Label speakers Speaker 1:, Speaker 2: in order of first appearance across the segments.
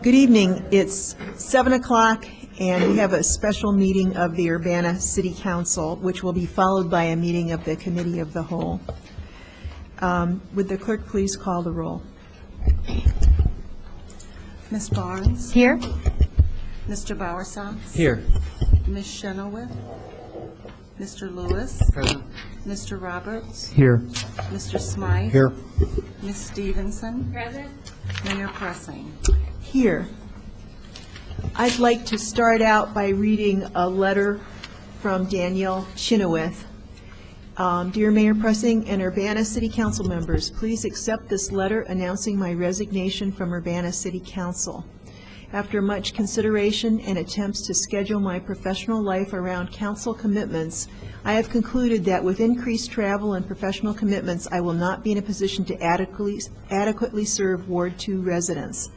Speaker 1: Good evening. It's 7 o'clock, and we have a special meeting of the Urbana City Council, which will be followed by a meeting of the Committee of the Whole. Would the clerk please call the roll?
Speaker 2: Ms. Barnes?
Speaker 3: Here.
Speaker 2: Mr. Bowersox?
Speaker 4: Here.
Speaker 2: Ms. Chenoweth? Mr. Lewis?
Speaker 4: Present.
Speaker 2: Mr. Roberts?
Speaker 4: Here.
Speaker 2: Mr. Smythe?
Speaker 4: Here.
Speaker 2: Ms. Stevenson?
Speaker 3: Present.
Speaker 2: Mayor Pressing.
Speaker 1: Here. I'd like to start out by reading a letter from Danielle Chenoweth. Dear Mayor Pressing and Urbana City Council members, please accept this letter announcing my resignation from Urbana City Council. After much consideration and attempts to schedule my professional life around council commitments, I have concluded that with increased travel and professional commitments, I will not be in a position to adequately serve Ward 2 residents.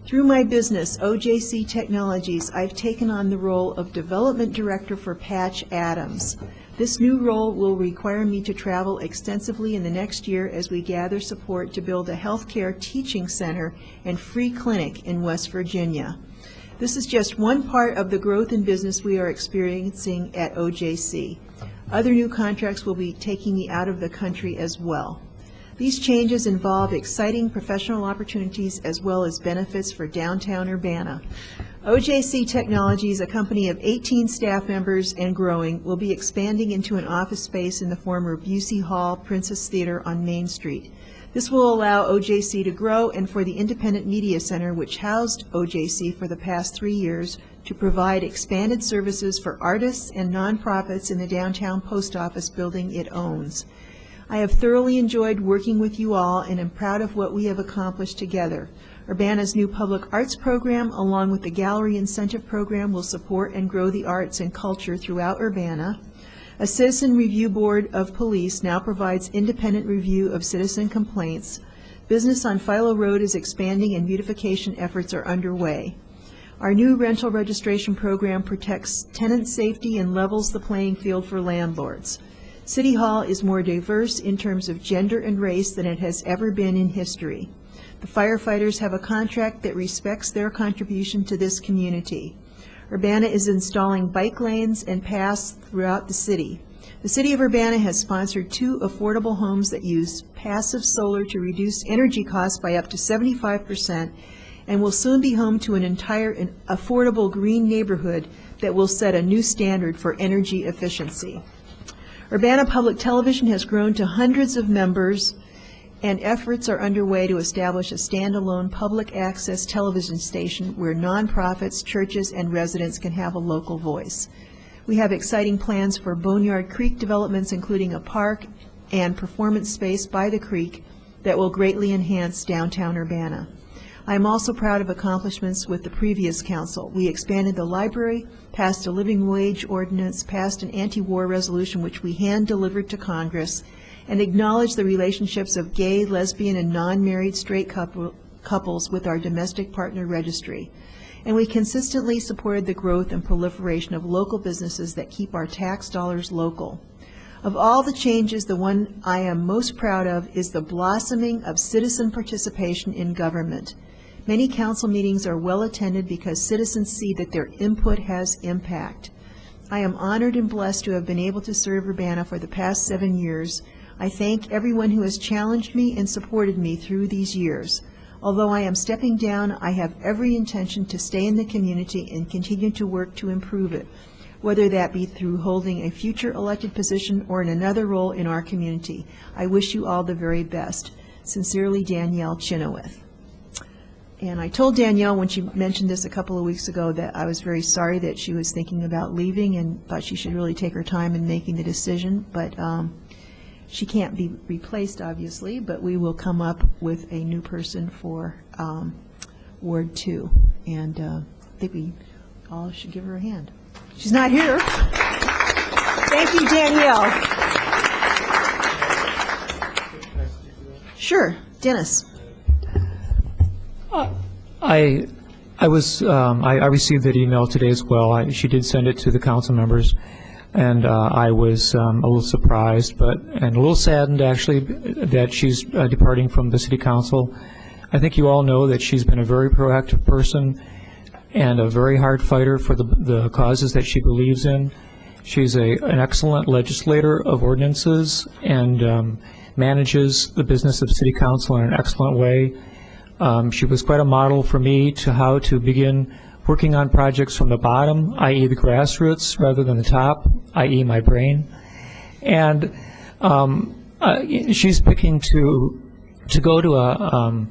Speaker 1: Through my business, OJC Technologies, I've taken on the role of Development Director for Patch Adams. This new role will require me to travel extensively in the next year as we gather support to build a healthcare teaching center and free clinic in West Virginia. This is just one part of the growth in business we are experiencing at OJC. Other new contracts will be taking me out of the country as well. These changes involve exciting professional opportunities as well as benefits for downtown Urbana. OJC Technologies, a company of 18 staff members and growing, will be expanding into an office space in the former Busey Hall Princess Theater on Main Street. This will allow OJC to grow and for the Independent Media Center, which housed OJC for the past 3 years, to provide expanded services for artists and nonprofits in the downtown post office building it owns. I have thoroughly enjoyed working with you all and am proud of what we have accomplished together. Urbana's new public arts program, along with the Gallery Incentive Program, will support and grow the arts and culture throughout Urbana. A Citizen Review Board of Police now provides independent review of citizen complaints. Business on Philo Road is expanding and beautification efforts are underway. Our new rental registration program protects tenant safety and levels the playing field for landlords. City Hall is more diverse in terms of gender and race than it has ever been in history. The firefighters have a contract that respects their contribution to this community. Urbana is installing bike lanes and paths throughout the city. The City of Urbana has sponsored 2 affordable homes that use passive solar to reduce energy costs by up to 75% and will soon be home to an entire affordable green neighborhood that will set a new standard for energy efficiency. Urbana Public Television has grown to hundreds of members, and efforts are underway to establish a standalone public access television station where nonprofits, churches, and residents can have a local voice. We have exciting plans for Boneyard Creek developments, including a park and performance space by the creek that will greatly enhance downtown Urbana. I am also proud of accomplishments with the previous council. We expanded the library, passed a living wage ordinance, passed an anti-war resolution which we hand-delivered to Congress, and acknowledged the relationships of gay, lesbian, and non-married straight couples with our domestic partner registry. And we consistently supported the growth and proliferation of local businesses that keep our tax dollars local. Of all the changes, the one I am most proud of is the blossoming of citizen participation in government. Many council meetings are well attended because citizens see that their input has impact. I am honored and blessed to have been able to serve Urbana for the past 7 years. I thank everyone who has challenged me and supported me through these years. Although I am stepping down, I have every intention to stay in the community and continue to work to improve it, whether that be through holding a future elected position or in another role in our community. I wish you all the very best. Sincerely, Danielle Chenoweth. And I told Danielle when she mentioned this a couple of weeks ago that I was very sorry that she was thinking about leaving and thought she should really take her time in making the decision. But she can't be replaced, obviously, but we will come up with a new person for Ward 2. And I think we all should give her a hand. She's not here. Thank you, Danielle. Sure. Dennis.
Speaker 4: I received that email today as well. She did send it to the council members, and I was a little surprised, and a little saddened actually that she's departing from the city council. I think you all know that she's been a very proactive person and a very hard fighter for the causes that she believes in. She's an excellent legislator of ordinances and manages the business of City Council in an excellent way. She was quite a model for me to how to begin working on projects from the bottom, i.e. the grassroots, rather than the top, i.e. my brain. And she's picking to go to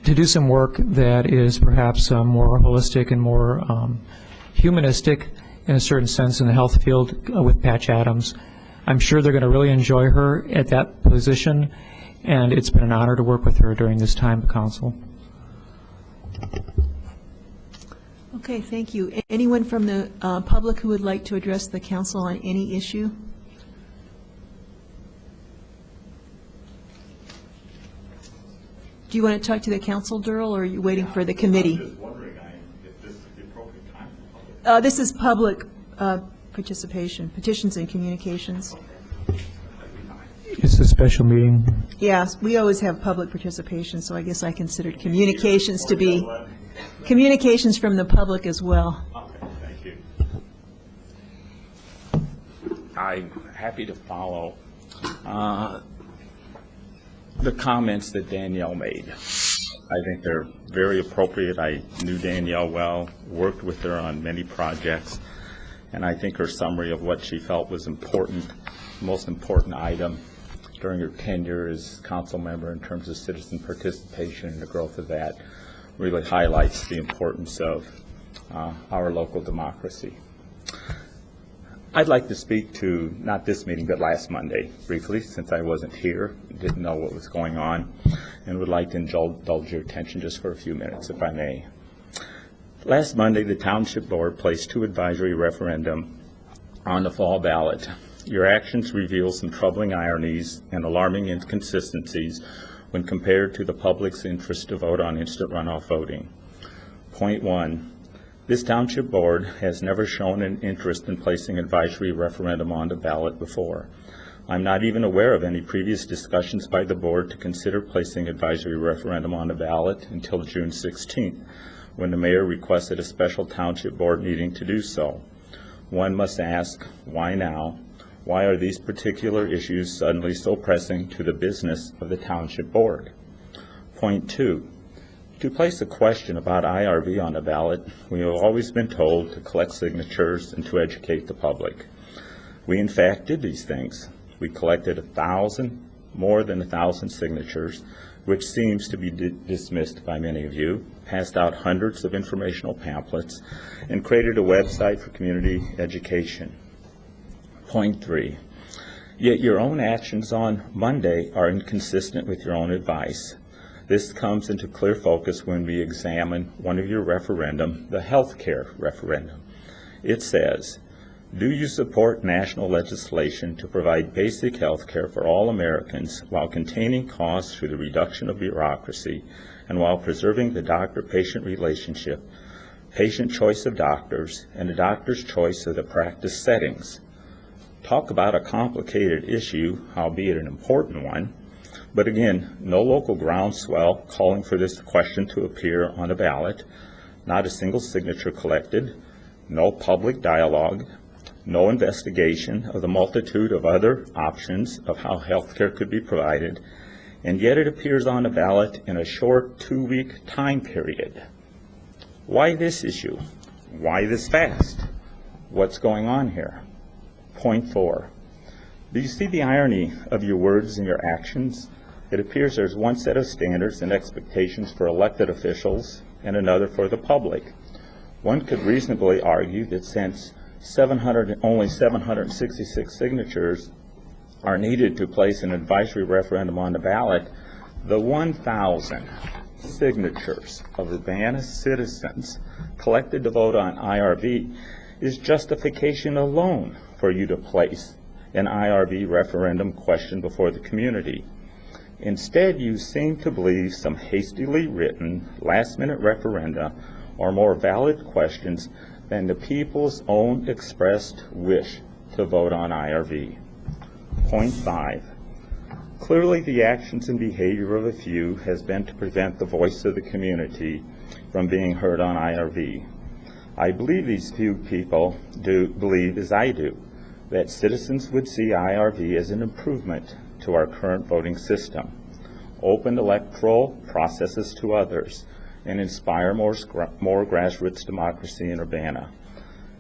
Speaker 4: to do some work that is perhaps more holistic and more humanistic in a certain sense in the health field with Patch Adams. I'm sure they're going to really enjoy her at that position, and it's been an honor to work with her during this time at council.
Speaker 1: Okay, thank you. Anyone from the public who would like to address the council on any issue? Do you want to talk to the council, Durrell, or are you waiting for the committee?
Speaker 3: I'm just wondering if this is the appropriate time for public.
Speaker 1: This is public participation, petitions and communications.
Speaker 4: It's a special meeting.
Speaker 1: Yes, we always have public participation, so I guess I considered communications to be communications from the public as well.
Speaker 3: Okay, thank you. I'm happy to follow the comments that Danielle made. I think they're very appropriate. I knew Danielle well, worked with her on many projects, and I think her summary of what she felt was important, most important item during her tenure as council member in terms of citizen participation and the growth of that really highlights the importance of our local democracy. I'd like to speak to, not this meeting, but last Monday, briefly, since I wasn't here, didn't know what was going on, and would like to indulge your attention just for a few minutes, if I may. Last Monday, the Township Board placed 2 advisory referendum on the fall ballot. Your actions reveal some troubling ironies and alarming inconsistencies when compared to the public's interest to vote on instant runoff voting. Point 1. This Township Board has never shown an interest in placing advisory referendum on the ballot before. I'm not even aware of any previous discussions by the Board to consider placing advisory referendum on the ballot until June 16th, when the Mayor requested a special Township Board meeting to do so. One must ask, why now? Why are these particular issues suddenly so pressing to the business of the Township Board? Point 2. To place a question about IRV on the ballot, we have always been told to collect signatures and to educate the public. We in fact did these things. We collected more than 1,000 signatures, which seems to be dismissed by many of you, passed out hundreds of informational pamphlets, and created a website for community education. Point 3. Yet your own actions on Monday are inconsistent with your own advice. This comes into clear focus when we examine one of your referendum, the health care referendum. It says, do you support national legislation to provide basic health care for all Americans while containing costs through the reduction of bureaucracy and while preserving the doctor-patient relationship, patient choice of doctors, and the doctor's choice of the practice settings? Talk about a complicated issue, albeit an important one. But again, no local groundswell calling for this question to appear on a ballot, not a single signature collected, no public dialogue, no investigation of the multitude of other options of how health care could be provided, and yet it appears on a ballot in a short 2-week time period. Why this issue? Why this fast? What's going on here? Point 4. Do you see the irony of your words and your actions? It appears there's one set of standards and expectations for elected officials and another for the public. One could reasonably argue that since only 766 signatures are needed to place an advisory referendum on the ballot, the 1,000 signatures of Urbana citizens collected to vote on IRV is justification alone for you to place an IRV referendum question before the community. Instead, you seem to believe some hastily written, last-minute referenda are more valid questions than the people's own expressed wish to vote on IRV. Point 5. Clearly, the actions and behavior of a few has been to prevent the voice of the community from being heard on IRV. I believe these few people do believe, as I do, that citizens would see IRV as an improvement to our current voting system, open electoral processes to others, and inspire more grassroots democracy in Urbana.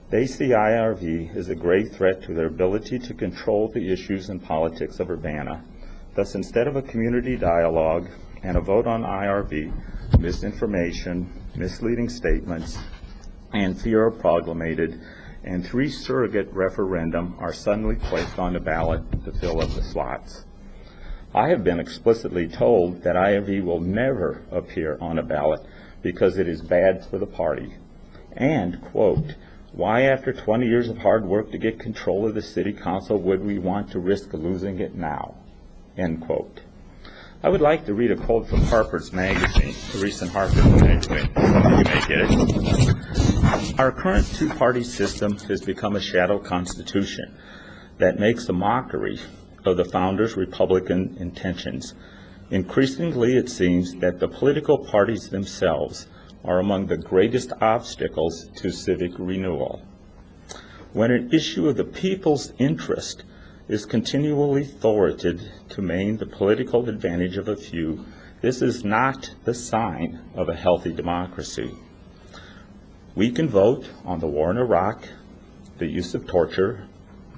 Speaker 3: They see IRV as a grave threat to their ability to control the issues and politics of Urbana. Thus, instead of a community dialogue and a vote on IRV, misinformation, misleading statements, and fear of proclamated and 3 surrogate referendum are suddenly placed on the ballot to fill up the slots. I have been explicitly told that IRV will never appear on a ballot because it is bad for the party. And, quote, why after 20 years of hard work to get control of the city council would we want to risk losing it now? End quote. I would like to read a quote from Harper's Magazine, a recent Harper's Magazine. You may get it. Our current two-party system has become a shadow constitution that makes a mockery of the founders' Republican intentions. Increasingly, it seems that the political parties themselves are among the greatest obstacles to civic renewal. When an issue of the people's interest is continually thwarted to maintain the political advantage of a few, this is not the sign of a healthy democracy. We can vote on the war in Iraq, the use of torture,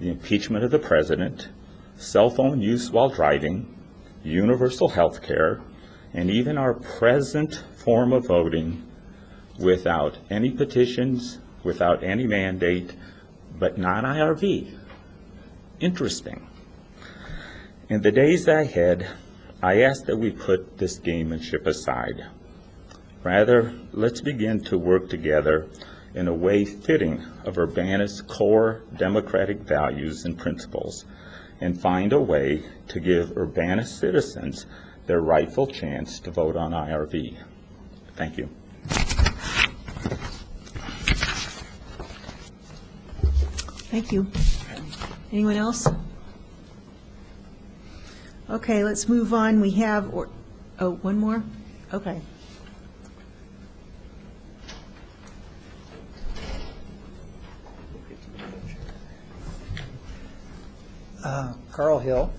Speaker 3: the impeachment of the president, cell phone use while driving, universal health care, and even our present form of voting without any petitions, without any mandate, but not IRV. Interesting. In the days ahead, I ask that we put this gamemanship aside. Rather, let's begin to work together in a way fitting of Urbana's core democratic values and principles, and find a way to give Urbana citizens their rightful chance to vote on IRV. Thank you.
Speaker 1: Thank you. Anyone else? Okay, let's move on. We have, one more? Okay.
Speaker 5: Carl Hill,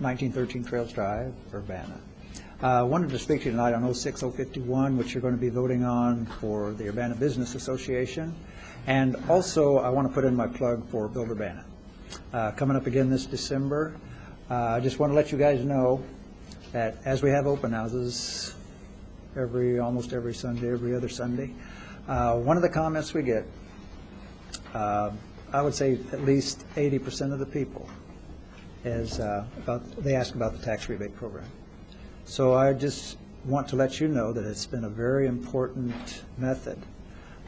Speaker 5: 1913 Trails Drive, Urbana. Wanted to speak to you tonight on 06051, which you're going to be voting on for the Urbana Business Association. And also, I want to put in my plug for Build Urbana. Coming up again this December. I just want to let you guys know that as we have open houses almost every Sunday, every other Sunday, one of the comments we get, I would say at least 80% of the people, is they ask about the tax rebate program. So I just want to let you know that it's been a very important method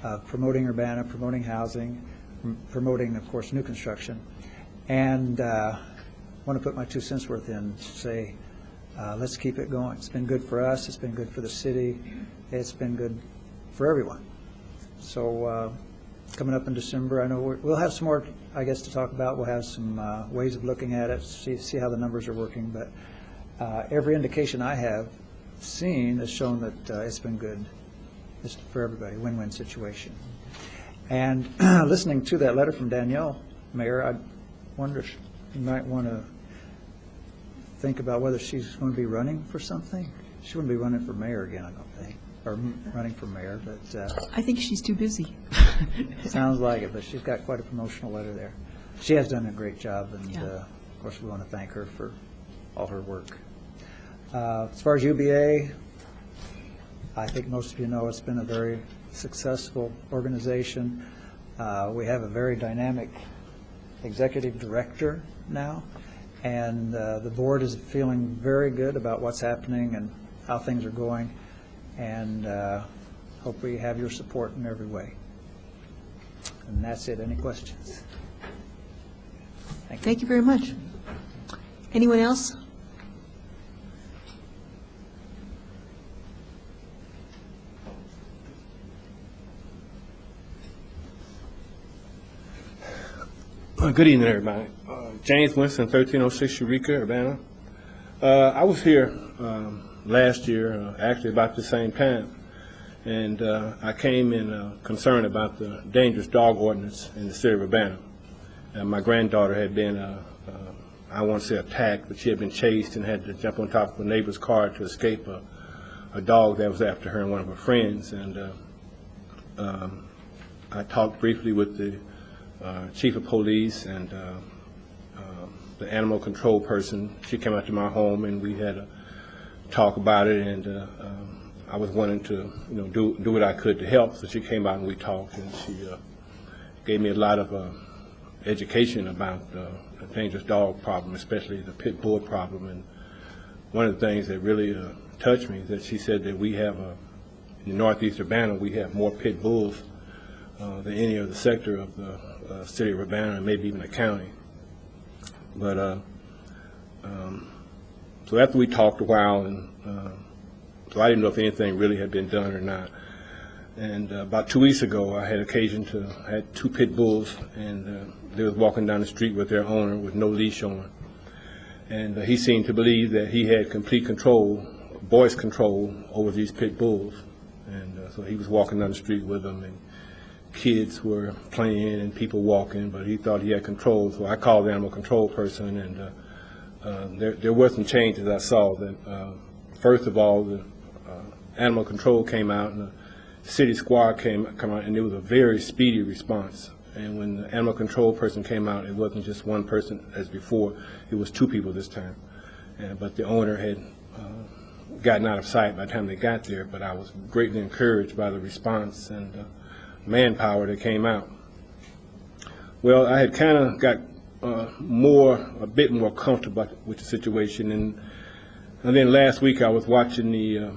Speaker 5: of promoting Urbana, promoting housing, promoting, of course, new construction. And I want to put my 2 cents worth in to say, let's keep it going. It's been good for us. It's been good for the city. It's been good for everyone. So coming up in December, I know we'll have some more, I guess, to talk about. We'll have some ways of looking at it, see how the numbers are working. But every indication I have seen has shown that it's been good. It's for everybody, win-win situation. And listening to that letter from Danielle, Mayor, I wonder if you might want to think about whether she's going to be running for something. She wouldn't be running for mayor again, I don't think, or running for mayor, but
Speaker 1: I think she's too busy.
Speaker 5: sounds like it, but she's got quite a promotional letter there. She has done a great job, and
Speaker 1: Yeah.
Speaker 5: of course we want to thank her for all her work. As far as UBA, I think most of you know it's been a very successful organization. We have a very dynamic executive director now, and the board is feeling very good about what's happening and how things are going, and hope we have your support in every way. And that's it. Any questions? Thank you.
Speaker 1: Thank you very much. Anyone else?
Speaker 6: Good evening, everybody. James Winston, 1306 Eureka, Urbana. I was here last year, actually about the same time, and I came in concerned about the dangerous dog ordinance in the city of Urbana. My granddaughter had been, I won't say attacked, but she had been chased and had to jump on top of a neighbor's car to escape a dog that was after her and one of her friends. And I talked briefly with the chief of police and the animal control person. She came out to my home and we had a talk about it, and I was wanting to, do what I could to help. So she came out and we talked, and she gave me a lot of education about the dangerous dog problem, especially the pit bull problem. And one of the things that really touched me is that she said that we have, in northeast Urbana, we have more pit bulls than any other sector of the city of Urbana, and maybe even the county. But so after we talked a while, and so I didn't know if anything really had been done or not. And about 2 weeks ago, I had had 2 pit bulls, and they was walking down the street with their owner with no leash on. And he seemed to believe that he had complete control, voice control, over these pit bulls. And so he was walking down the street with them, and kids were playing and people walking, but he thought he had control. So I called the animal control person, and there were some changes I saw. That first of all, the animal control came out, and the city squad came out, and it was a very speedy response. And when the animal control person came out, it wasn't just one person as before; it was 2 people this time. But the owner had gotten out of sight by the time they got there. But I was greatly encouraged by the response and manpower that came out. Well, I had kind of got a bit more comfortable with the situation, and then last week I was watching the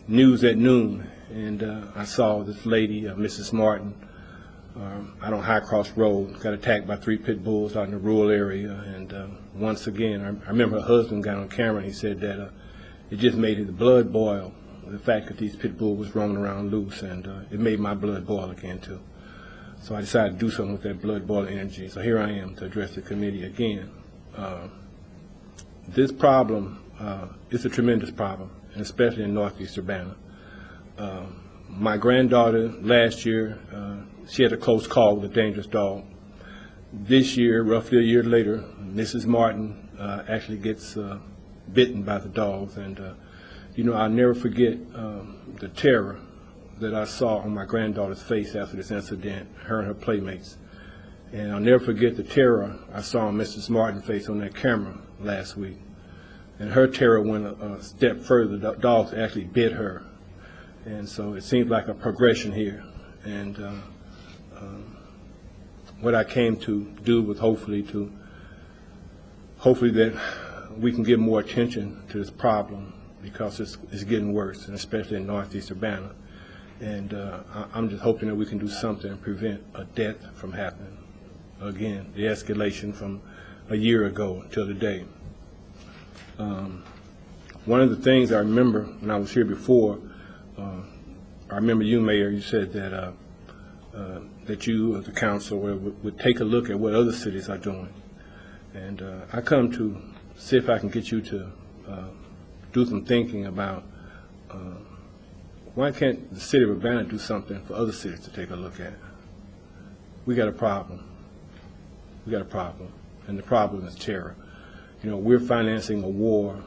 Speaker 6: news at noon, and I saw this lady, Mrs. Martin, out on High Cross Road, got attacked by 3 pit bulls out in the rural area. And once again, I remember her husband got on camera and he said that it just made his blood boil, the fact that these pit bulls was roaming around loose, and it made my blood boil again too. So I decided to do something with that blood boiling energy. So here I am to address the committee again. This problem is a tremendous problem, and especially in northeast Urbana. My granddaughter last year, she had a close call with a dangerous dog. This year, roughly a year later, Mrs. Martin actually gets bitten by the dogs. And I'll never forget the terror that I saw on my granddaughter's face after this incident, her and her playmates. And I'll never forget the terror I saw on Mrs. Martin's face on that camera last week. And her terror went a step further. The dogs actually bit her. And so it seems like a progression here. And what I came to do was hopefully that we can give more attention to this problem, because it's getting worse, and especially in northeast Urbana. And I'm just hoping that we can do something and prevent a death from happening again, the escalation from a year ago till today. One of the things I remember when I was here before, I remember you, Mayor, you said that that you, as a council, would take a look at what other cities are doing. And I come to see if I can get you to do some thinking about why can't the city of Urbana do something for other cities to take a look at? We got a problem. We got a problem, and the problem is terror. We're financing a war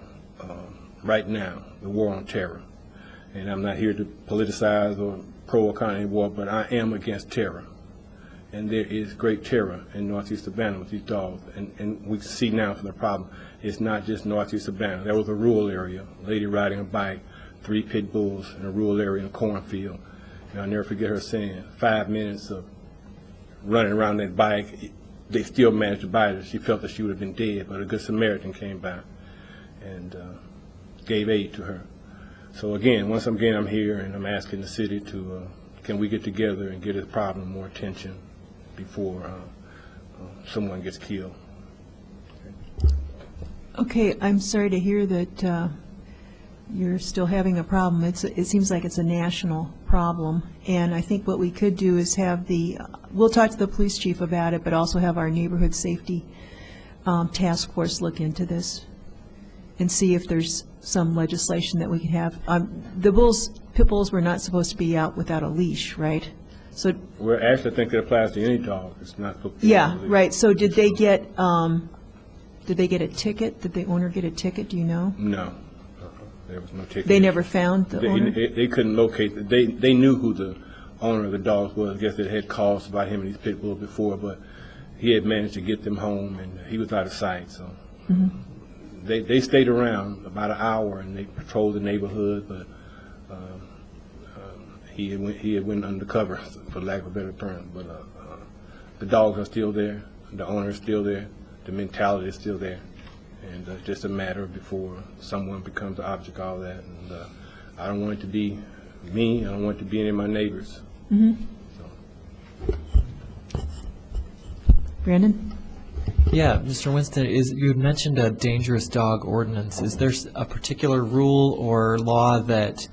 Speaker 6: right now, the war on terror. And I'm not here to politicize or pro or con any war, but I am against terror. And there is great terror in northeast Urbana with these dogs. And we see now from the problem, it's not just northeast Urbana. There was a rural area, a lady riding a bike, 3 pit bulls in a rural area in a cornfield. And I'll never forget her saying 5 minutes of running around that bike, they still managed to bite her. She felt that she would have been dead, but a good Samaritan came by and gave aid to her. So again, once again, I'm here and I'm asking the city to, can we get together and give this problem more attention before someone gets killed.
Speaker 1: Okay, I'm sorry to hear that you're still having a problem. It seems like it's a national problem, and I think what we could do is have we'll talk to the police chief about it, but also have our neighborhood safety task force look into this. and see if there's some legislation that we could have. Pit bulls were not supposed to be out without a leash, right? So,
Speaker 6: Well, actually, I think it applies to any dog. It's not supposed to be
Speaker 1: yeah,
Speaker 6: on the leash.
Speaker 1: right. So did they get a ticket? Did the owner get a ticket? Do you know?
Speaker 6: No. There was no ticket.
Speaker 1: They never found the owner?
Speaker 6: They couldn't locate, they knew who the owner of the dogs was. I guess they had calls about him and these pit bulls before, but he had managed to get them home, and he was out of sight, so. They stayed around about an hour, and they patrolled the neighborhood, but he had went undercover, for lack of a better term. But the dogs are still there, the owner is still there, the mentality is still there. And just a matter before someone becomes the object of all that. And I don't want it to be me. I don't want it to be any of my neighbors.
Speaker 1: Brandon?
Speaker 7: Yeah, Mr. Winston, you had mentioned a dangerous dog ordinance. Is there a particular rule or law that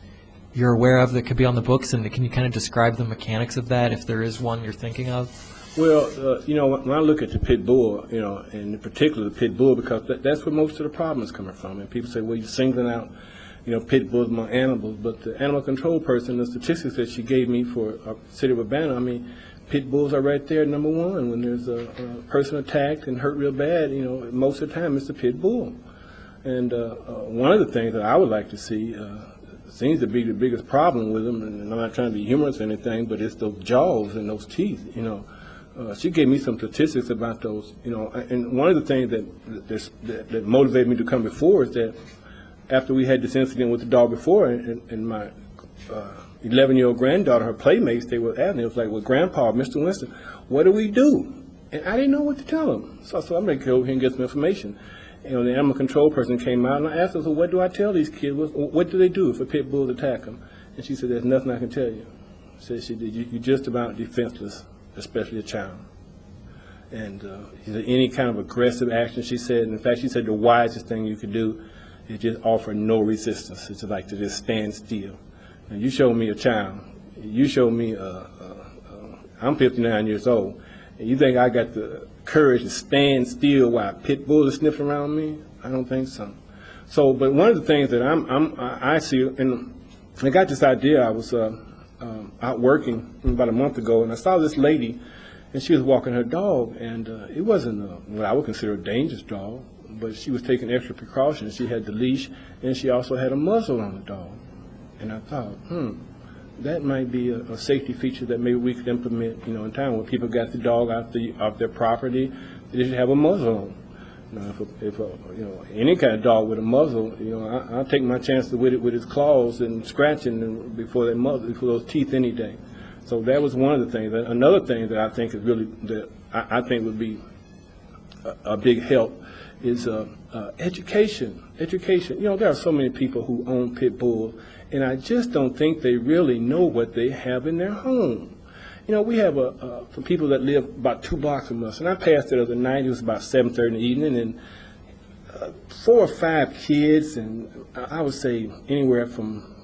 Speaker 7: you're aware of that could be on the books, and can you kind of describe the mechanics of that, if there is one you're thinking of?
Speaker 6: Well, when I look at the pit bull, and in particular the pit bull, because that's where most of the problem is coming from. And people say, well, you're singling out, pit bulls among animals. But the animal control person, the statistics that she gave me for City of Urbana, I mean, pit bulls are right there, number one. When there's a person attacked and hurt real bad, most of the time it's the pit bull. And one of the things that I would like to see seems to be the biggest problem with them, and I'm not trying to be humorous or anything, but it's those jaws and those teeth, She gave me some statistics about those, and one of the things that motivated me to come before is that after we had this incident with the dog before, and my 11-year-old granddaughter, her playmates, they were asking, it was like, well, Grandpa, Mr. Winston, what do we do? And I didn't know what to tell them. So I'm going to go over here and get some information. The animal control person came out, and I asked her, so what do I tell these kids? What do they do if a pit bull attack them? And she said, there's nothing I can tell you. She said, you're just about defenseless, especially a child. And any kind of aggressive action, she said, in fact, she said the wisest thing you could do is just offer no resistance. It's like to just stand still. Now, you show me a child, you show me, I'm 59 years old, and you think I got the courage to stand still while pit bulls are sniffing around me? I don't think so. So, but one of the things that I see, and I got this idea, I was out working about a month ago, and I saw this lady, and she was walking her dog, and it wasn't what I would consider a dangerous dog, but she was taking extra precautions. She had the leash, and she also had a muzzle on the dog. And I thought, that might be a safety feature that maybe we could implement, in time when people got the dog off their property, they should have a muzzle on. Now, if any kind of dog with a muzzle, I'll take my chances with it with his claws and scratching before those teeth any day. So that was one of the things. Another thing that I think is really that I think would be a big help is education. Education. There are so many people who own pit bulls, and I just don't think they really know what they have in their home. We have some people that live about 2 blocks from us, and I passed it the other night. It was about 7:30 in the evening, and 4 or 5 kids, and I would say anywhere from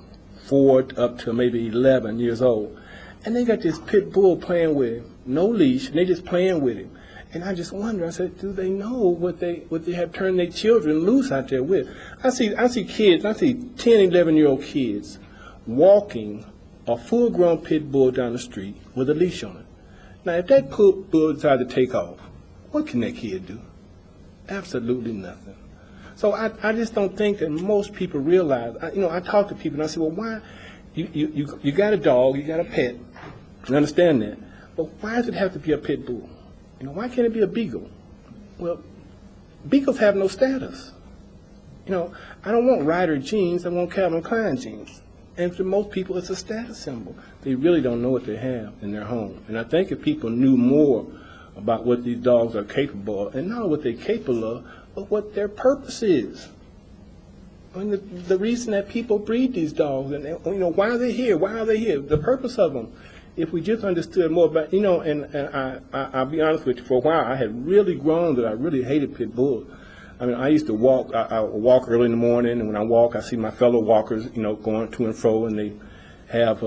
Speaker 6: 4 up to maybe 11 years old. And they got this pit bull playing with him, no leash, and they just playing with him. And I just wonder, I said, do they know what they have turned their children loose out there with? I see kids, I see 10, 11-year-old kids walking a full-grown pit bull down the street with a leash on it. Now, if that pit bull decided to take off, what can that kid do? Absolutely nothing. So I just don't think that most people realize. I talk to people and I say, well, why? You got a dog, you got a pet. I understand that. But why does it have to be a pit bull? Why can't it be a beagle? Well, beagles have no status. I don't want Ryder jeans, I want Calvin Klein jeans. And for most people, it's a status symbol. They really don't know what they have in their home. And I think if people knew more about what these dogs are capable of, and not what they're capable of, but what their purpose is. I mean, the reason that people breed these dogs, and why are they here? Why are they here? The purpose of them. If we just understood more about, and I'll be honest with you, for a while I had really grown that I really hated pit bulls. I mean, I used to walk, I walk early in the morning, and when I walk, I see my fellow walkers, going to and fro, and they have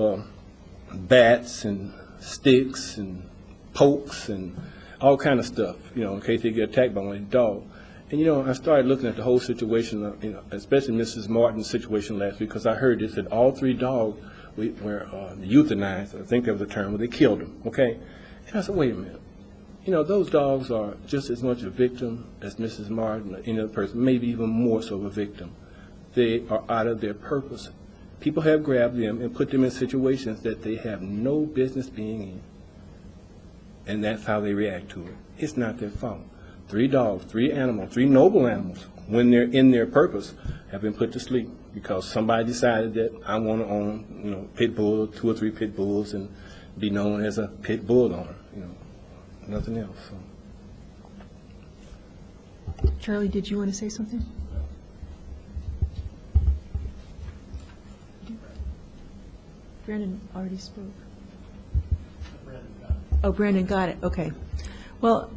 Speaker 6: bats and sticks and pokes and all kind of stuff, in case they get attacked by one of these dogs. And, you know, I started looking at the whole situation, you know, especially Mrs. Martin's situation last week, because I heard this, that all 3 dogs were euthanized, I think that was the term, where they killed them, okay? And I said, wait a minute. You know, those dogs are just as much a victim as Mrs. Martin or any other person, maybe even more so of a victim. They are out of their purpose. People have grabbed them and put them in situations that they have no business being in. And that's how they react to it. It's not their fault. 3 dogs, 3 animals, 3 noble animals, when they're in their purpose, have been put to sleep because somebody decided that I want to own, you know, pit bull, 2 or 3 pit bulls, and be known as a pit bull owner, you know, nothing else. So.
Speaker 1: Charlie, did you want to say something? Brandon already spoke. Oh, Brandon got it, okay. Well,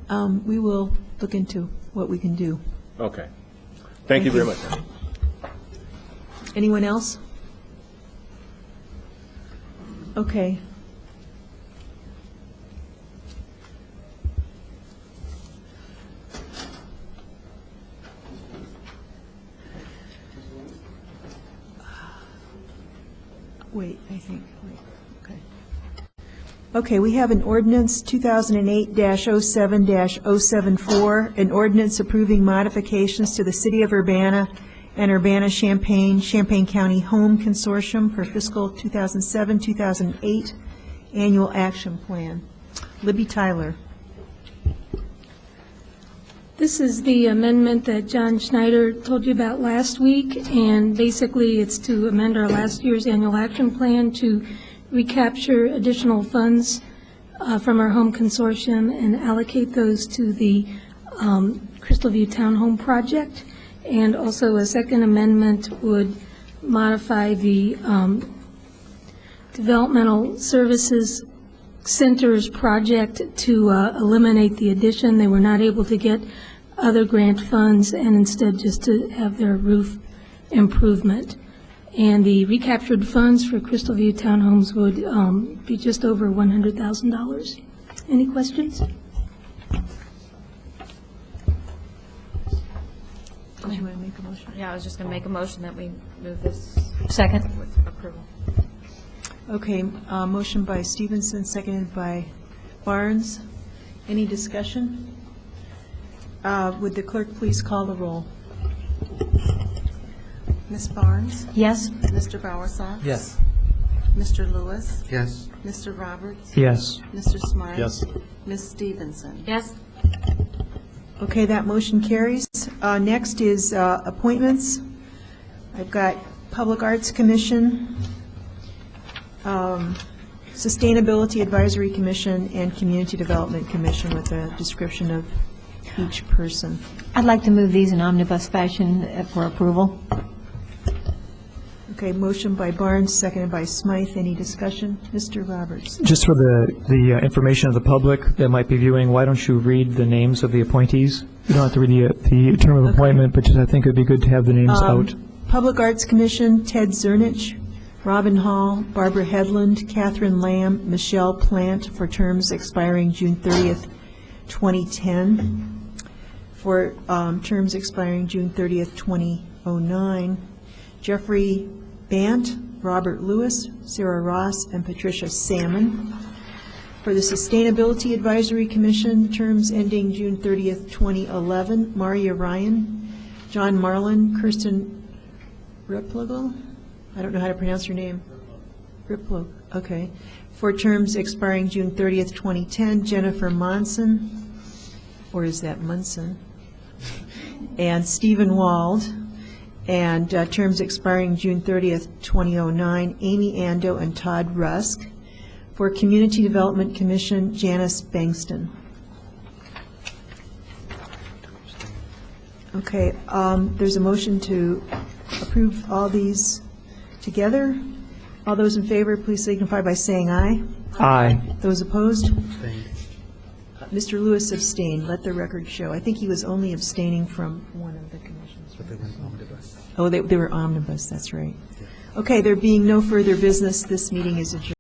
Speaker 1: we will look into what we can do.
Speaker 6: Okay. Thank you very much.
Speaker 1: Anyone else? Okay. Wait, I think, wait, okay. Okay, we have an ordinance 2008-07-074, an ordinance approving modifications to the City of Urbana and Urbana-Champaign, Champaign County Home Consortium for fiscal 2007-2008 Annual Action Plan. Libby Tyler.
Speaker 8: This is the amendment that John Schneider told you about last week, and basically it's to amend our last year's annual action plan to recapture additional funds from our home consortium and allocate those to the Crystal View Townhome project. And also a second amendment would modify the Developmental Services Centers project to eliminate the addition. They were not able to get other grant funds and instead just to have their roof improvement. And the recaptured funds for Crystal View Townhomes would be just over $100,000. Any questions?
Speaker 1: Did you want to make a motion?
Speaker 9: Yeah, I was just going to make a motion that we move this
Speaker 10: Second.
Speaker 9: with approval.
Speaker 1: Okay, motion by Stevenson, seconded by Barnes. Any discussion? Would the clerk please call the roll?
Speaker 2: Ms. Barnes?
Speaker 10: Yes?
Speaker 2: Mr. Bowersox?
Speaker 7: Yes.
Speaker 2: Mr. Lewis?
Speaker 6: Yes.
Speaker 2: Mr. Roberts?
Speaker 4: Yes.
Speaker 2: Mr. Smythe?
Speaker 6: Yes.
Speaker 2: Ms. Stevenson?
Speaker 9: Yes?
Speaker 1: Okay, that motion carries. Next is appointments. I've got Public Arts Commission, Sustainability Advisory Commission, and Community Development Commission with a description of each person.
Speaker 10: I'd like to move these in omnibus fashion for approval.
Speaker 1: Okay, motion by Barnes, seconded by Smythe. Any discussion? Mr. Roberts.
Speaker 4: Just for the information of the public that might be viewing, why don't you read the names of the appointees? You don't have to read the term of appointment, but just I think it would be good to have the names out.
Speaker 1: Public Arts Commission, Ted Zernich, Robin Hall, Barbara Headland, Catherine Lamb, Michelle Plant, for terms expiring June 30th, 2010. For terms expiring June 30th, 2009. Jeffrey Bant, Robert Lewis, Sarah Ross, and Patricia Salmon. For the Sustainability Advisory Commission, terms ending June 30th, 2011, Maria Ryan, John Marlin, Kirsten Riplogle, I don't know how to pronounce your name. Riplogle, okay. For terms expiring June 30th, 2010, Jennifer Monson, or is that Munson? And Stephen Wald. And terms expiring June 30th, 2009, Amy Ando and Todd Rusk. For Community Development Commission, Janice Bangston. Okay, there's a motion to approve all these together. All those in favor, please signify by saying aye.
Speaker 4: Aye.
Speaker 1: Those opposed? Mr. Lewis abstained. Let the record show. I think he was only abstaining from one of the commissions. Oh, they were omnibus, that's right. Okay, there being no further business, this meeting is adjourned.